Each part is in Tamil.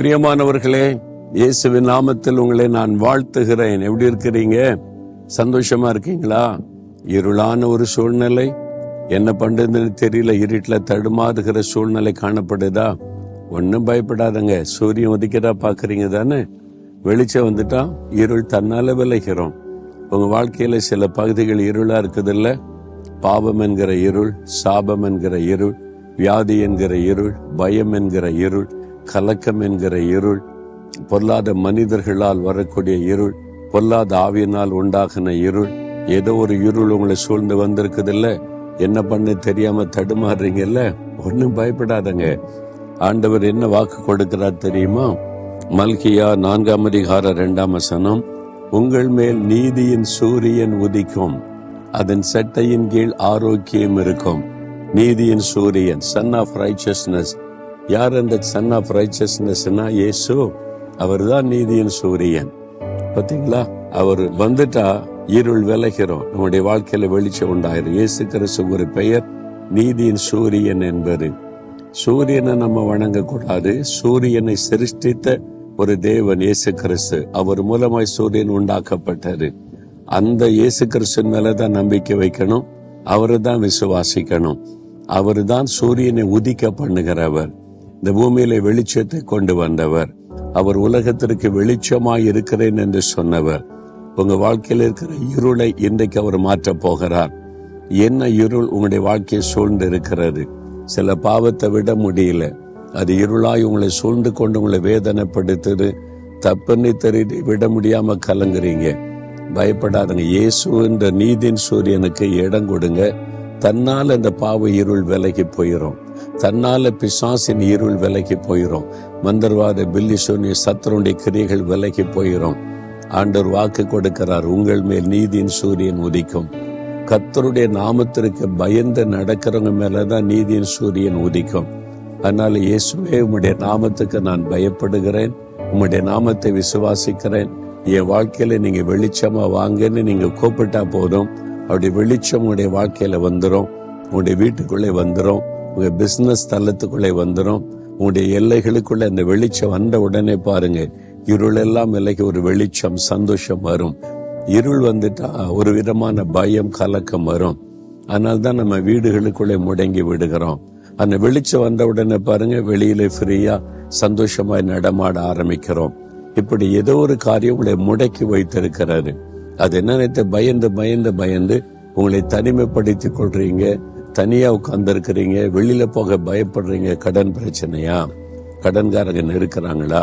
பிரியமானவர்களே, இயேசுவின் நாமத்தில் உங்களை நான் வாழ்த்துகிறேன். எப்படி இருக்கிறீங்க? சந்தோஷமா இருக்கீங்களா? இருளான ஒரு சூழ்நிலை, என்ன பண்றதுன்னு தெரியல, இருட்டில் தடுமாறுகிற சூழ்நிலை காணப்படுதா? ஒன்னும் பயப்படாதங்க. சூரியன் உதிக்கிறா பாக்குறீங்க தானே? வெளிச்சம் வந்துட்டா இருள் தன்னால விளைகிறோம். உங்க வாழ்க்கையில சில பகுதிகள் இருளா இருக்குதுல்ல? பாவம் என்கிற இருள், சாபம் என்கிற இருள், வியாதி என்கிற இருள், பயம் என்கிற இருள், கலக்கம் என்கிற இருள், பொல்லாத மனிதர்களால் வரக்கூடிய இருள், பொல்லாத ஆவியினால் உண்டாகின இருள், ஏதோ ஒரு இருள் உங்களை சூழ்ந்து வந்திருக்குதுல்ல? என்ன பண்ண தெரியாம தடுமாறுறீங்கல்ல? ஒன்னும் பயப்படாதங்க. ஆண்டவர் என்ன வாக்கு கொடுக்கிறார் தெரியுமா? மல்கியா 4:2 உங்கள் மேல் நீதியின் சூரியன் உதிக்கும், அதன் செட்டையின் கீழ் ஆரோக்கியம் இருக்கும். நீதியின் சூரியன், சன் ஆஃப் ரைச்சஸ்னஸ். யார் அந்த சன் ஆஃப் ரைச்சஸ்னஸ்னா? இயேசு. அவர் தான் நீதியின் சூரியன். பாத்தீங்களா? அவர் வந்துட்டா இருள் விலகிறோம், நம்முடைய வாழ்க்கையில வெளிச்சம் உண்டாயிரும். இயேசு கிறிஸ்து ஒரு பெயர் நீதியின் சூரியன் என்பது. சூரியனை நம்ம வணங்க கூடாது. சூரியனை சிருஷ்டித்த ஒரு தேவன் இயேசு கிறிஸ்து. அவர் மூலமாய் சூரியன் உண்டாக்கப்பட்டாரு. அந்த இயேசு கிறிஸ்து மேலதான் நம்பிக்கை வைக்கணும். அவரை தான் விசுவாசிக்கணும். அவரு தான் சூரியனை உதிக்க பண்ணுகிறவர். இந்த பூமியில வெளிச்சத்தை கொண்டு வந்தவர். அவர் உலகத்திற்கு வெளிச்சமாய் இருக்கிறேன் என்று சொன்னவர். உங்க வாழ்க்கையில் இருக்கிற இருளை இன்றைக்கு அவர் மாற்ற போகிறார். என்ன இருள் உங்களுடைய வாழ்க்கையை சூழ்ந்து இருக்கிறது? சில பாவத்தை விட முடியல, அது இருளாய் உங்களை சூழ்ந்து கொண்டு உங்களை வேதனைப்படுத்துது. தப்புன்னு தெரிந்து விட முடியாம கலங்குறீங்க. பயப்படாதங்க. இயேசு என்ற நீதியின் சூரியனுக்கு இடம் கொடுங்க. தன்னால இந்த பாவ இருள் விலகி போயிரும். தன்னால பிசாசின் இருள் விலகி போயிரும். மந்திரவாத பில்லி சூனிய சத்துருடைய கிரியைகள் விலகி போயிரும். ஆண்டவர் வாக்கு கொடுக்கிறார், உங்கள் மேல் நீதியின் சூரியன் உதிக்கும். கர்த்தருடைய நாமத்திற்கு பயந்து நடக்கிறவங்க மேலதான் நீதியின் சூரியன் உதிக்கும். அதனால இயேசுவே, உம்முடைய நாமத்துக்கு நான் பயப்படுகிறேன், உம்முடைய நாமத்தை விசுவாசிக்கிறேன், என் வாழ்க்கையில நீங்க வெளிச்சமா வாங்கன்னு நீங்க கூப்பிட்டா போதும். அவருடைய வெளிச்சம் உங்களுடைய வாழ்க்கையில வந்துடும். உங்களுடைய வீட்டுக்குள்ளே வந்துடும். உங்க பிசினஸ் தளத்துக்குள்ளே வந்துடும். உங்களுடைய எல்லைகளுக்குள்ள அந்த வெளிச்சம் வந்த உடனே பாருங்க, இருள் எல்லாம் விலகி ஒரு வெளிச்சம், சந்தோஷம் வரும். இருள் வந்துட்டா ஒரு விதமான பயம், கலக்கம் வரும். அதனால்தான் நம்ம வீடுகளுக்குள்ளே முடங்கி விடுகிறோம். அந்த வெளிச்சம் வந்த உடனே பாருங்க, வெளியில ஃப்ரீயா சந்தோஷமாய் நடமாட ஆரம்பிக்கிறோம். இப்படி ஏதோ ஒரு காரியம் உங்களை முடக்கி வைத்திருக்கிறாரு. அது என்ன? பயந்து பயந்து பயந்து உங்களை தனிமைப்படுத்தி கொள்றீங்க. தனியா உட்கார்ந்து இருக்கிறீங்க. வெளியில போக பயப்படுறீங்க. கடன் பிரச்சனையா? கடன்காரங்க இருக்கிறாங்களா?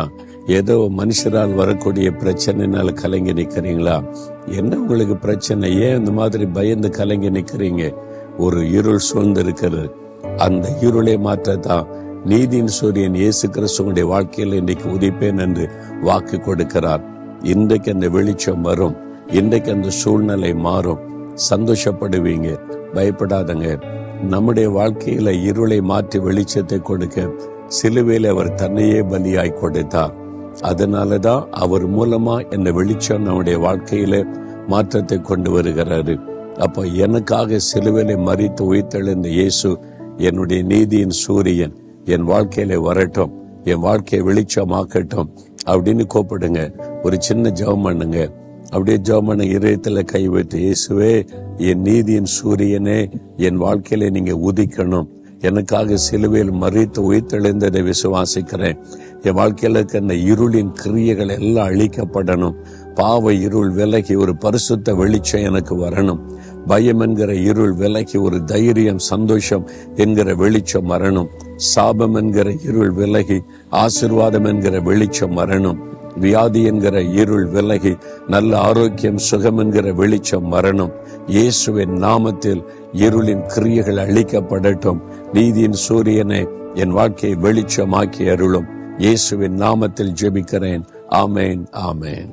ஏதோ மனுஷரால் வரக்கூடிய பிரச்சனைனால கலங்கி நிக்கிறீங்களா? என்ன உங்களுக்கு பிரச்சனை? ஏன் இந்த மாதிரி பயந்து கலங்கி நிக்கிறீங்க? ஒரு இருள் சூழ்ந்து இருக்கிறது. அந்த இருளை மாற்றத்தான் நீதியின் சூரியன் இயேசு கிறிஸ்துவுடைய வாழ்க்கையில் இன்றைக்கு உதிப்பேன் என்று வாக்கு கொடுக்கிறார். இன்றைக்கு அந்த வெளிச்சம் வரும். இன்றைக்கு அந்த சூழ்நிலை மாறும். சந்தோஷப்படுவீங்க. பயப்படாதங்க. நம்முடைய வாழ்க்கையில இருளை மாற்றி வெளிச்சத்தை கொடுக்க சிலுவையில் அவர் தன்னையே பலியாய் கொடுத்தார். அதனாலதான் அவர் மூலமா இந்த வெளிச்சம் நம்முடைய வாழ்க்கையில மாற்றத்தை கொண்டு வருகிறாரு. அப்ப எனக்காக சிலுவையில மரித்து உயிர்த்தெழுந்த இயேசு என்னுடைய நீதியின் சூரியன் என் வாழ்க்கையில வரட்டும், என் வாழ்க்கையை வெளிச்சமாக்கட்டும் அப்படின்னு கூப்பிடுங்க. ஒரு சின்ன ஜெபம் பண்ணுங்க. அப்படியே ஜெபம் பண்ண, இதயத்துல கை வைத்து, இயேசுவே, என் நீதியின் சூரியனே, என் வாழ்க்கையில நீங்க உதிக்கணும். எனக்காக சிலுவையில் மரித்து உயிர்த்தெழுந்ததை விசுவாசிக்கிறேன். என் வாழ்க்கையில இருக்க அந்த இருளின் கிரியைகள் எல்லாம் அழிக்கப்படணும். பாவ இருள் விலகி ஒரு பரிசுத்த வெளிச்சம் எனக்கு வரணும். பயம் என்கிற இருள் விலகி ஒரு தைரியம், சந்தோஷம் என்கிற வெளிச்சம் வரணும். சாபம் என்கிற இருள் விலகி ஆசீர்வாதம் என்கிற வெளிச்சம் வரணும். வியாதி என்கிற இருள் விலகி நல்ல ஆரோக்கியம், சுகம் என்கிற வெளிச்சம் வரணும். இயேசுவின் நாமத்தில் இருளின் கிரியைகள் அழிக்கப்படட்டும். நீதியின் சூரியனை என் வாழ்க்கையை வெளிச்சமாக்கி அருளும். இயேசுவின் நாமத்தில் ஜெபிக்கிறேன். ஆமேன், ஆமேன்.